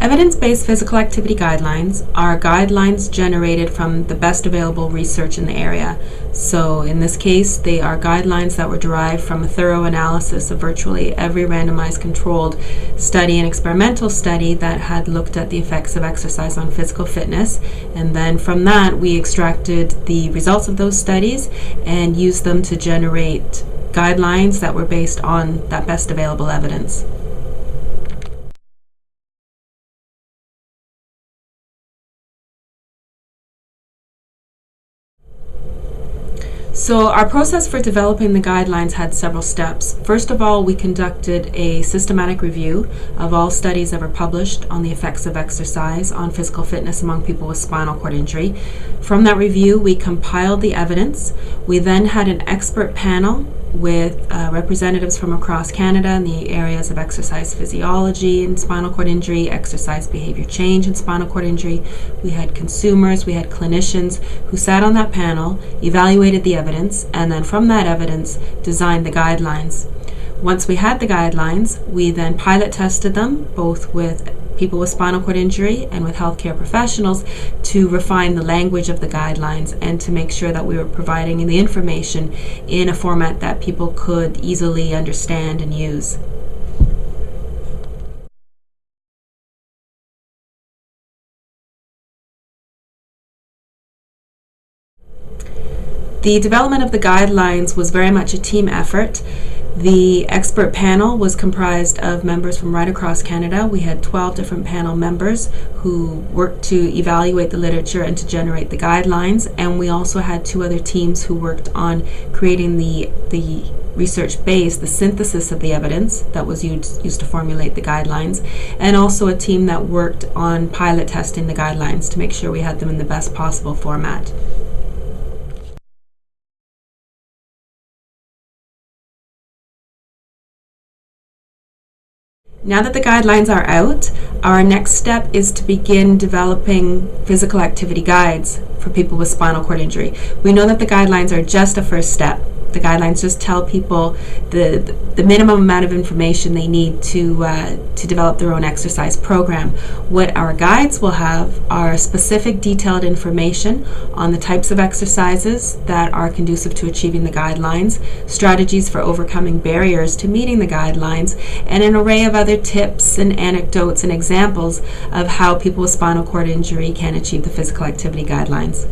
Evidence-based physical activity guidelines are guidelines generated from the best available research in the area. So in this case, they are guidelines that were derived from a thorough analysis of virtually every randomized controlled study and experimental study that had looked at the effects of exercise on physical fitness. And then from that, we extracted the results of those studies and used them to generate guidelines that were based on that best available evidence. So our process for developing the guidelines had several steps. First of all, we conducted a systematic review of all studies ever published on the effects of exercise on physical fitness among people with spinal cord injury. From that review, we compiled the evidence. We then had an expert panel with representatives from across Canada in the areas of exercise physiology and spinal cord injury, exercise behavior change and spinal cord injury. We had consumers, we had clinicians who sat on that panel, evaluated the evidence, and then from that evidence designed the guidelines. Once we had the guidelines, we then pilot tested them, both with people with spinal cord injury and with healthcare professionals, to refine the language of the guidelines and to make sure that we were providing the information in a format that people could easily understand and use. The development of the guidelines was very much a team effort. The expert panel was comprised of members from right across Canada. We had 12 different panel members who worked to evaluate the literature and to generate the guidelines, and we also had 2 other teams who worked on creating the research base, the synthesis of the evidence that was used to formulate the guidelines, and also a team that worked on pilot testing the guidelines to make sure we had them in the best possible format. Now that the guidelines are out, our next step is to begin developing physical activity guides for people with spinal cord injury. We know that the guidelines are just a first step. The guidelines just tell people the minimum amount of information they need to develop their own exercise program. What our guides will have are specific detailed information on the types of exercises that are conducive to achieving the guidelines, strategies for overcoming barriers to meeting the guidelines, and an array of other tips and anecdotes and examples of how people with spinal cord injury can achieve the physical activity guidelines.